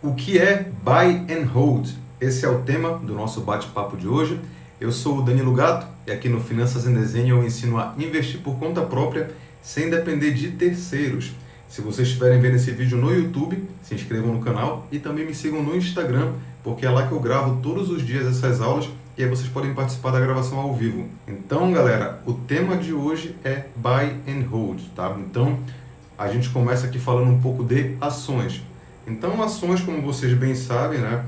O que é Buy and Hold? Esse é o tema do nosso bate-papo de hoje. Eu sou o Danilo Gato e aqui no Finanças em Desenho eu ensino a investir por conta própria sem depender de terceiros. Se vocês estiverem vendo esse vídeo no YouTube, se inscrevam no canal e também me sigam no Instagram, porque é lá que eu gravo todos os dias essas aulas e aí vocês podem participar da gravação ao vivo. Então, galera, o tema de hoje é Buy and Hold, tá? Então, a gente começa aqui falando um pouco de ações. Então, ações, como vocês bem sabem, né,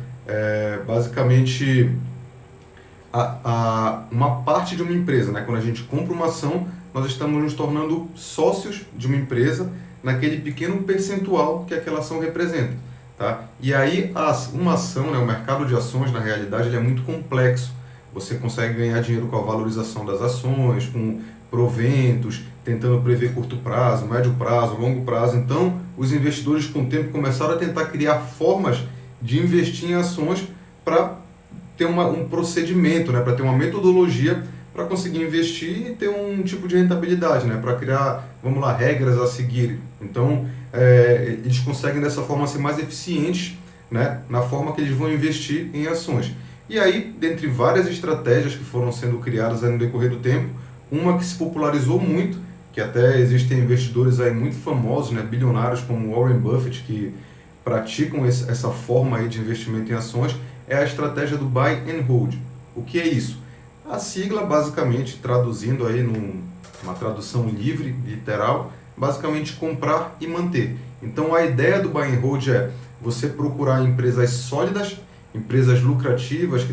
basicamente uma parte de uma empresa, né? Quando a gente compra uma ação, nós estamos nos tornando sócios de uma empresa naquele pequeno percentual que aquela ação representa, tá? E aí, uma ação, né, o mercado de ações, na realidade, ele é muito complexo. Você consegue ganhar dinheiro com a valorização das ações, com proventos, tentando prever curto prazo, médio prazo, longo prazo. Então, os investidores com o tempo começaram a tentar criar formas de investir em ações para ter um procedimento, né, para ter uma metodologia para conseguir investir e ter um tipo de rentabilidade, né, para criar, vamos lá, regras a seguir. Então, eles conseguem dessa forma ser mais eficientes, né, na forma que eles vão investir em ações. E aí, dentre várias estratégias que foram sendo criadas aí no decorrer do tempo, uma que se popularizou muito, que até existem investidores aí muito famosos, né, bilionários como Warren Buffett, que praticam essa forma aí de investimento em ações, é a estratégia do Buy and Hold. O que é isso? A sigla, basicamente, traduzindo aí numa tradução livre, literal, basicamente comprar e manter. Então, a ideia do Buy and Hold é você procurar empresas sólidas, empresas lucrativas,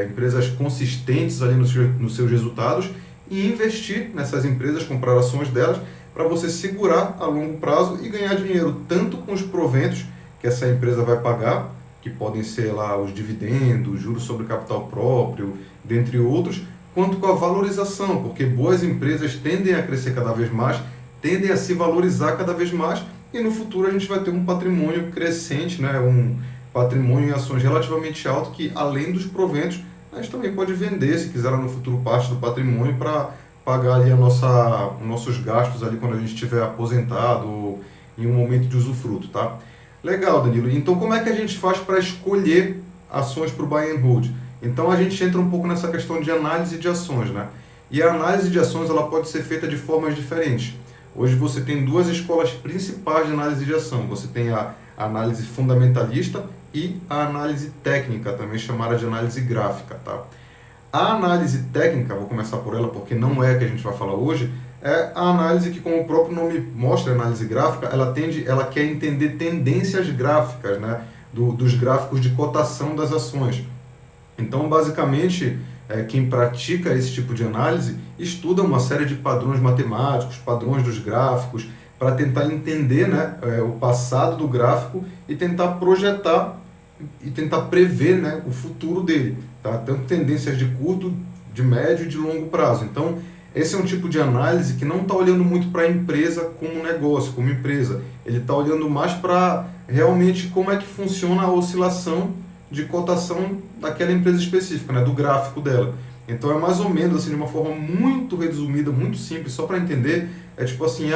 empresas consistentes ali nos seus resultados, e investir nessas empresas, comprar ações delas, para você segurar a longo prazo e ganhar dinheiro tanto com os proventos que essa empresa vai pagar, que podem ser lá os dividendos, juros sobre capital próprio, dentre outros, quanto com a valorização, porque boas empresas tendem a crescer cada vez mais, tendem a se valorizar cada vez mais, e no futuro a gente vai ter um patrimônio crescente, né? Um patrimônio em ações relativamente alto, que além dos proventos, a gente também pode vender, se quiser, lá no futuro, parte do patrimônio para pagar ali os nossos gastos ali quando a gente estiver aposentado ou em um momento de usufruto, tá? Legal, Danilo. Então, como é que a gente faz para escolher ações para o Buy and Hold? Então, a gente entra um pouco nessa questão de análise de ações, né? E a análise de ações, ela pode ser feita de formas diferentes. Hoje você tem duas escolas principais de análise de ação. Você tem a análise fundamentalista e a análise técnica, também chamada de análise gráfica, tá? A análise técnica, vou começar por ela porque não é a que a gente vai falar hoje, é a análise que, como o próprio nome mostra, a análise gráfica, ela quer entender tendências gráficas, né, dos gráficos de cotação das ações. Então, basicamente, quem pratica esse tipo de análise estuda uma série de padrões matemáticos, padrões dos gráficos, para tentar entender, né, o passado do gráfico e tentar projetar e tentar prever, né, o futuro dele, tá? Tanto tendências de curto, de médio e de longo prazo. Então, esse é um tipo de análise que não está olhando muito para a empresa como negócio, como empresa. Ele está olhando mais para realmente como é que funciona a oscilação de cotação daquela empresa específica, né, do gráfico dela. Então, é mais ou menos assim, de uma forma muito resumida, muito simples, só para entender, é tipo assim,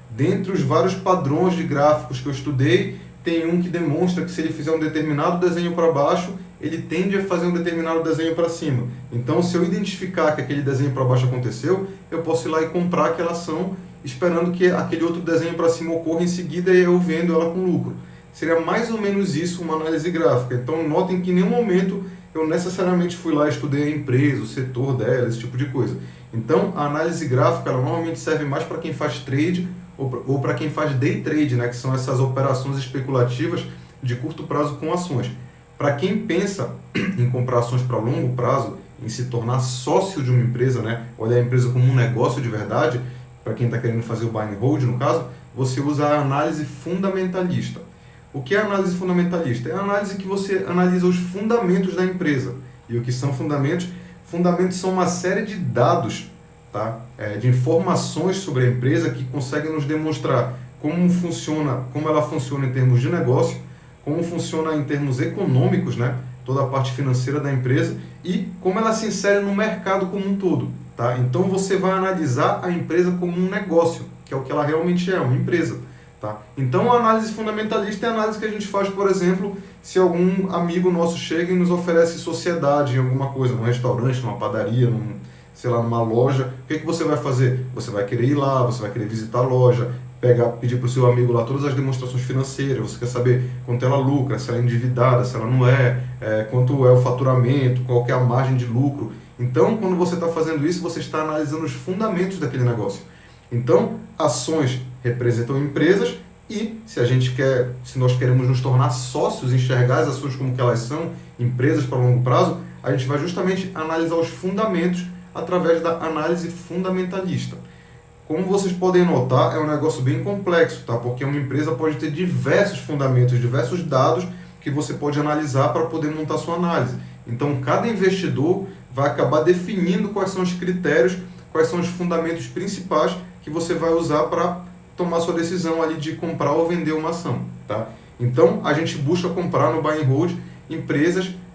dentre os vários padrões de gráficos que eu estudei, tem um que demonstra que se ele fizer um determinado desenho para baixo, ele tende a fazer um determinado desenho para cima. Então, se eu identificar que aquele desenho para baixo aconteceu, eu posso ir lá e comprar aquela ação, esperando que aquele outro desenho para cima ocorra em seguida e eu vendo ela com lucro. Seria mais ou menos isso uma análise gráfica. Então, notem que em nenhum momento eu necessariamente fui lá e estudei a empresa, o setor dela, esse tipo de coisa. Então, a análise gráfica ela normalmente serve mais para quem faz trade ou para quem faz day trade, né, que são essas operações especulativas de curto prazo com ações. Para quem pensa em comprar ações para longo prazo, em se tornar sócio de uma empresa, né, olhar a empresa como um negócio de verdade, para quem está querendo fazer o buy and hold, no caso, você usa a análise fundamentalista. O que é a análise fundamentalista? É a análise que você analisa os fundamentos da empresa. E o que são fundamentos? Fundamentos são uma série de dados, tá? De informações sobre a empresa que conseguem nos demonstrar como ela funciona em termos de negócio, como funciona em termos econômicos, né? Toda a parte financeira da empresa e como ela se insere no mercado como um todo, tá? Então você vai analisar a empresa como um negócio, que é o que ela realmente é, uma empresa, tá? Tá? Então, a análise fundamentalista é a análise que a gente faz, por exemplo, se algum amigo nosso chega e nos oferece sociedade em alguma coisa, num restaurante, numa padaria, sei lá, numa loja. O que você vai fazer? Você vai querer ir lá, você vai querer visitar a loja, pedir para o seu amigo lá todas as demonstrações financeiras, você quer saber quanto ela lucra, se ela é endividada, se ela não é, quanto é o faturamento, qual que é a margem de lucro. Então, quando você está fazendo isso, você está analisando os fundamentos daquele negócio. Então, ações representam empresas e se nós queremos nos tornar sócios, enxergar as ações como que elas são, empresas para longo prazo, a gente vai justamente analisar os fundamentos através da análise fundamentalista. Como vocês podem notar, é um negócio bem complexo, tá? Porque uma empresa pode ter diversos fundamentos, diversos dados que você pode analisar para poder montar sua análise. Então, cada investidor vai acabar definindo quais são os critérios, quais são os fundamentos principais que você vai usar para tomar sua decisão ali de comprar ou vender uma ação, tá? Então, a gente busca comprar no Buy and Hold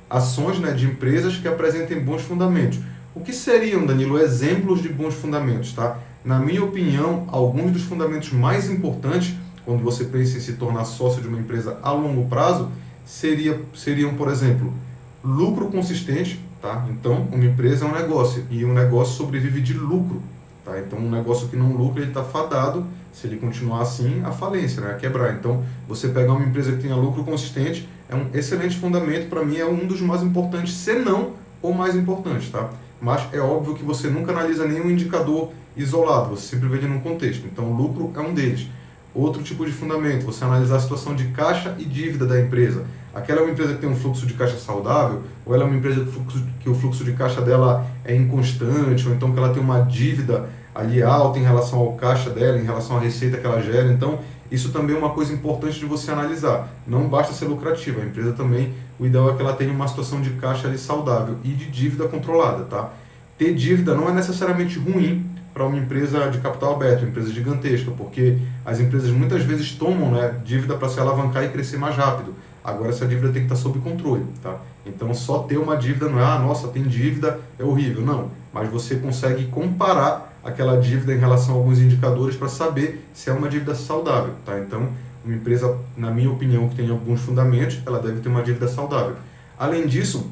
ações, né, de empresas que apresentem bons fundamentos. O que seriam, Danilo, exemplos de bons fundamentos, tá? Na minha opinião, alguns dos fundamentos mais importantes, quando você pensa em se tornar sócio de uma empresa a longo prazo, seriam, por exemplo, lucro consistente, tá? Então, uma empresa é um negócio, e um negócio sobrevive de lucro, tá? Então, um negócio que não lucra, ele está fadado, se ele continuar assim, a falência, né? A quebrar. Então, você pegar uma empresa que tenha lucro consistente, é um excelente fundamento, para mim é um dos mais importantes, se não o mais importante, tá? Mas é óbvio que você nunca analisa nenhum indicador isolado, você sempre vê ele num contexto. Então, o lucro é um deles. Outro tipo de fundamento, você analisar a situação de caixa e dívida da empresa. Aquela é uma empresa que tem um fluxo de caixa saudável, ou ela é uma empresa que o fluxo de caixa dela é inconstante, ou então que ela tem uma dívida ali alta em relação ao caixa dela, em relação à receita que ela gera. Então, isso também é uma coisa importante de você analisar. Não basta ser lucrativa, a empresa também, o ideal é que ela tenha uma situação de caixa ali saudável e de dívida controlada, tá? Ter dívida não é necessariamente ruim para uma empresa de capital aberto, uma empresa gigantesca, porque as empresas muitas vezes tomam, né, dívida para se alavancar e crescer mais rápido. Agora, essa dívida tem que estar sob controle, tá? Então, só ter uma dívida não é, nossa, tem dívida, é horrível. Não, mas você consegue comparar aquela dívida em relação a alguns indicadores para saber se é uma dívida saudável, tá? Então, uma empresa, na minha opinião, que tem alguns fundamentos, ela deve ter uma dívida saudável. Além disso,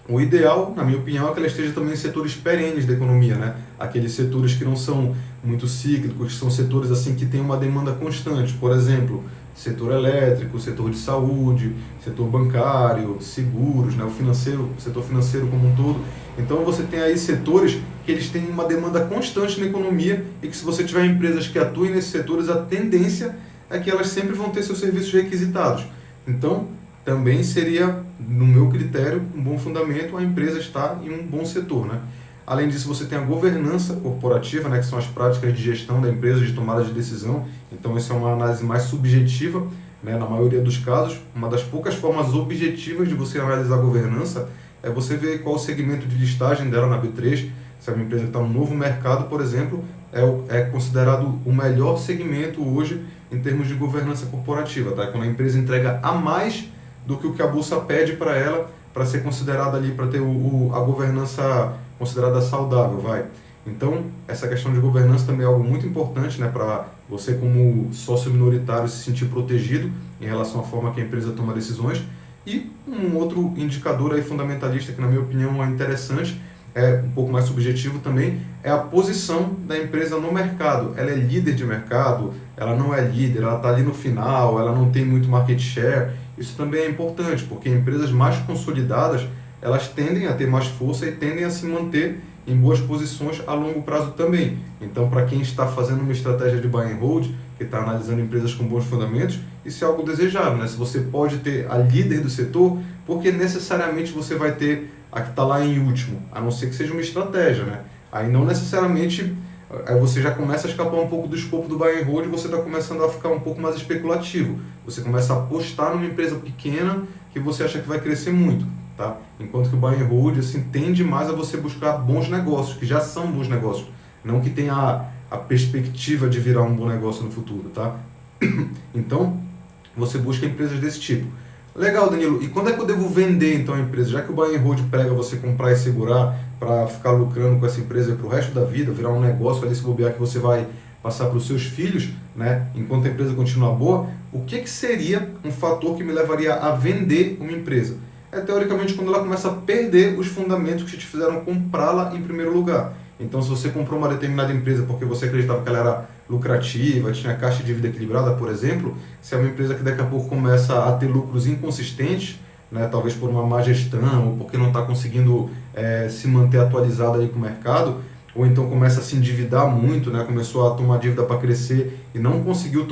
o ideal, na minha opinião, é que ela esteja também em setores perenes da economia, né? Aqueles setores que não são muito cíclicos, que são setores assim que têm uma demanda constante. Por exemplo, setor elétrico, setor de saúde, setor bancário, seguros, né? O setor financeiro como um todo. Então você tem aí setores que eles têm uma demanda constante na economia e que, se você tiver empresas que atuem nesses setores, a tendência é que elas sempre vão ter seus serviços requisitados. Então, também seria, no meu critério, um bom fundamento a empresa estar em um bom setor, né? Além disso, você tem a governança corporativa, né, que são as práticas de gestão da empresa, de tomada de decisão. Então, isso é uma análise mais subjetiva, né? Na maioria dos casos. Uma das poucas formas objetivas de você analisar a governança é você ver qual o segmento de listagem dela na B3. Se é uma empresa que está no novo mercado, por exemplo, é considerado o melhor segmento hoje em termos de governança corporativa, tá? Quando a empresa entrega a mais do que o que a bolsa pede para ela, para ser considerada ali, para ter a governança considerada saudável, vai. Então, essa questão de governança também é algo muito importante, né, para você, como sócio minoritário, se sentir protegido em relação à forma que a empresa toma decisões. E um outro indicador aí fundamentalista, que na minha opinião é interessante, é um pouco mais subjetivo também, é a posição da empresa no mercado. Ela é líder de mercado, ela não é líder, ela está ali no final, ela não tem muito market share. Isso também é importante, porque empresas mais consolidadas, elas tendem a ter mais força e tendem a se manter em boas posições a longo prazo também. Então, para quem está fazendo uma estratégia de buy and hold, que está analisando empresas com bons fundamentos, isso é algo desejável, né? Se você pode ter a líder do setor, porque necessariamente você vai ter a que está lá em último, a não ser que seja uma estratégia, né? Aí não necessariamente, aí você já começa a escapar um pouco do escopo do buy and hold e você está começando a ficar um pouco mais especulativo. Você começa a apostar numa empresa pequena que você acha que vai crescer muito, tá? Enquanto que o buy and hold, assim, tende mais a você buscar bons negócios, que já são bons negócios, não que tenha a perspectiva de virar um bom negócio no futuro, tá? Então, você busca empresas desse tipo. Legal, Danilo. E quando é que eu devo vender, então, a empresa? Já que o buy and hold prega você comprar e segurar para ficar lucrando com essa empresa para o resto da vida, virar um negócio ali, se bobear, que você vai passar para os seus filhos, né, enquanto a empresa continua boa, o que seria um fator que me levaria a vender uma empresa? É teoricamente quando ela começa a perder os fundamentos que te fizeram comprá-la em primeiro lugar. Então, se você comprou uma determinada empresa porque você acreditava que ela era lucrativa, tinha caixa de dívida equilibrada, por exemplo, se é uma empresa que daqui a pouco começa a ter lucros inconsistentes, né, talvez por uma má gestão ou porque não está conseguindo se manter atualizada aí com o mercado, ou então começa a se endividar muito, né, começou a tomar dívida para crescer e não conseguiu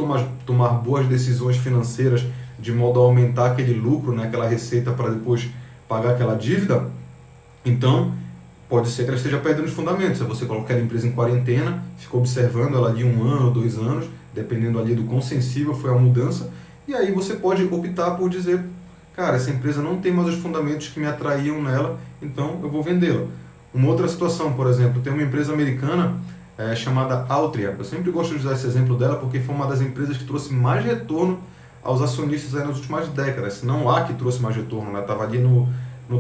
tomar boas decisões financeiras de modo a aumentar aquele lucro, né, aquela receita para depois pagar aquela dívida, então pode ser que ela esteja perdendo os fundamentos. Se você coloca aquela empresa em quarentena, ficou observando ela ali 1 ano, 2 anos, dependendo ali do quão sensível foi a mudança, e aí você pode optar por dizer, cara, essa empresa não tem mais os fundamentos que me atraíam nela, então eu vou vendê-la. Uma outra situação, por exemplo, tem uma empresa americana chamada Altria. Eu sempre gosto de usar esse exemplo dela porque foi uma das empresas que trouxe mais retorno aos acionistas aí nas últimas décadas. Se não há que trouxe mais retorno, né? Estava ali no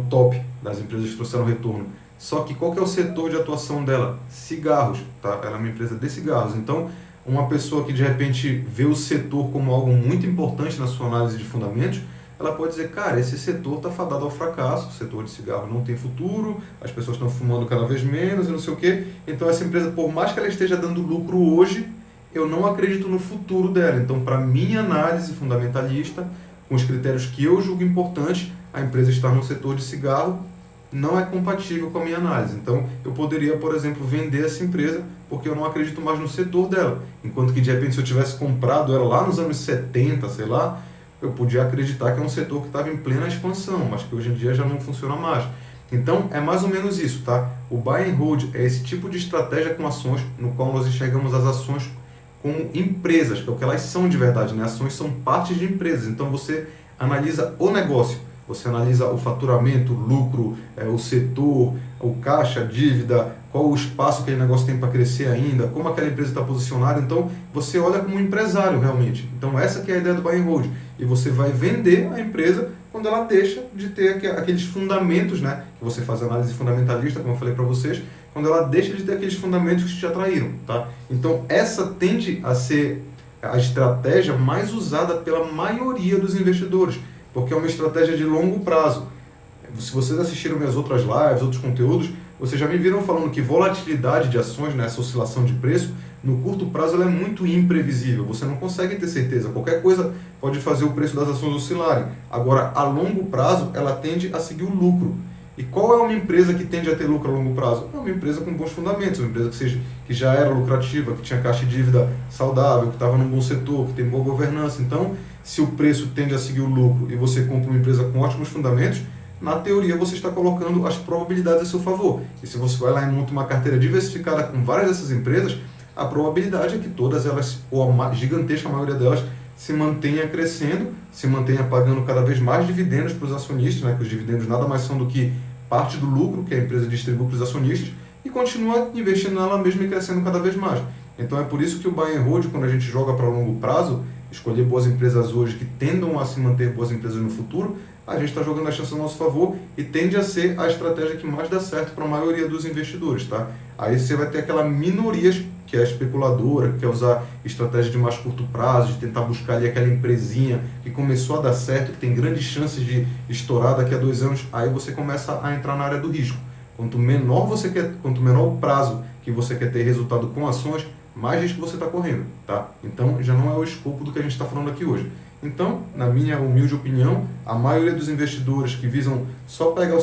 top das empresas que trouxeram retorno. Só que qual que é o setor de atuação dela? Cigarros, tá? Ela é uma empresa de cigarros. Então, uma pessoa que de repente vê o setor como algo muito importante na sua análise de fundamentos, ela pode dizer, cara, esse setor está fadado ao fracasso, o setor de cigarro não tem futuro, as pessoas estão fumando cada vez menos e não sei o quê. Então essa empresa, por mais que ela esteja dando lucro hoje, eu não acredito no futuro dela. Então, para minha análise fundamentalista, com os critérios que eu julgo importantes, a empresa estar no setor de cigarro não é compatível com a minha análise. Então, eu poderia, por exemplo, vender essa empresa porque eu não acredito mais no setor dela. Enquanto que, de repente, se eu tivesse comprado ela lá nos anos 70, sei lá, eu podia acreditar que é um setor que estava em plena expansão, mas que hoje em dia já não funciona mais. Então, é mais ou menos isso, tá? O buy and hold é esse tipo de estratégia com ações no qual nós enxergamos as ações como empresas, que é o que elas são de verdade, né? Ações são partes de empresas. Então, você analisa o negócio, você analisa o faturamento, o lucro, o setor, o caixa, a dívida, qual o espaço que aquele negócio tem para crescer ainda, como aquela empresa está posicionada. Então, você olha como um empresário realmente. Então, essa que é a ideia do buy and hold. E você vai vender a empresa quando ela deixa de ter aqueles fundamentos, né? Que você faz análise fundamentalista, como eu falei para vocês, quando ela deixa de ter aqueles fundamentos que te atraíram, tá? Então, essa tende a ser a estratégia mais usada pela maioria dos investidores, porque é uma estratégia de longo prazo. Se vocês assistiram minhas outras lives, outros conteúdos, vocês já me viram falando que volatilidade de ações, né, essa oscilação de preço, no curto prazo ela é muito imprevisível, você não consegue ter certeza, qualquer coisa pode fazer o preço das ações oscilarem. Agora, a longo prazo, ela tende a seguir o lucro. E qual é uma empresa que tende a ter lucro a longo prazo? É uma empresa com bons fundamentos, uma empresa que já era lucrativa, que tinha caixa de dívida saudável, que estava num bom setor, que tem boa governança. Então, se o preço tende a seguir o lucro e você compra uma empresa com ótimos fundamentos, na teoria você está colocando as probabilidades a seu favor. E se você vai lá e monta uma carteira diversificada com várias dessas empresas, a probabilidade é que todas elas, ou a gigantesca maioria delas, se mantenha crescendo, se mantenha pagando cada vez mais dividendos para os acionistas, né, que os dividendos nada mais são do que parte do lucro que a empresa distribui para os acionistas, e continua investindo nela mesma e crescendo cada vez mais. Então é por isso que o buy and hold, quando a gente joga para longo prazo, escolher boas empresas hoje que tendam a se manter boas empresas no futuro, a gente está jogando a chance a nosso favor e tende a ser a estratégia que mais dá certo para a maioria dos investidores, tá? Aí você vai ter aquela minoria que é especuladora, que quer usar estratégia de mais curto prazo, de tentar buscar ali aquela empresinha que começou a dar certo, que tem grandes chances de estourar daqui a 2 anos, aí você começa a entrar na área do risco. Quanto menor o prazo que você quer ter resultado com ações, mais risco você está correndo, tá? Então, já não é o escopo do que a gente está falando aqui hoje. Então, na minha humilde opinião, a maioria dos investidores que visam só pegar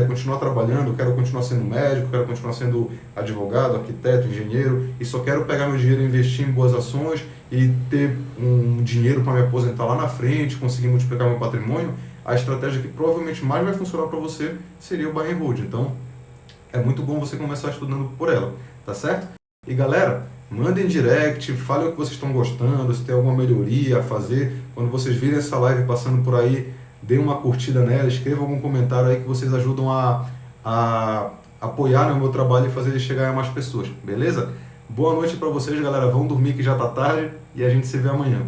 continuar trabalhando, eu quero continuar sendo médico, quero continuar sendo advogado, arquiteto, engenheiro, e só quero pegar meu dinheiro e investir em boas ações e ter um dinheiro para me aposentar lá na frente, conseguir multiplicar meu patrimônio, a estratégia que provavelmente mais vai funcionar para você seria o buy and hold. Então, é muito bom você começar estudando por ela, tá certo? E galera, mandem direct, falem o que vocês estão gostando, se tem alguma melhoria a fazer. Quando vocês virem essa live passando por aí, deem uma curtida nela, escrevam algum comentário aí que vocês ajudam a apoiar no meu trabalho e fazer ele chegar a mais pessoas, beleza? Boa noite para vocês, galera. Vão dormir que já tá tarde e a gente se vê amanhã.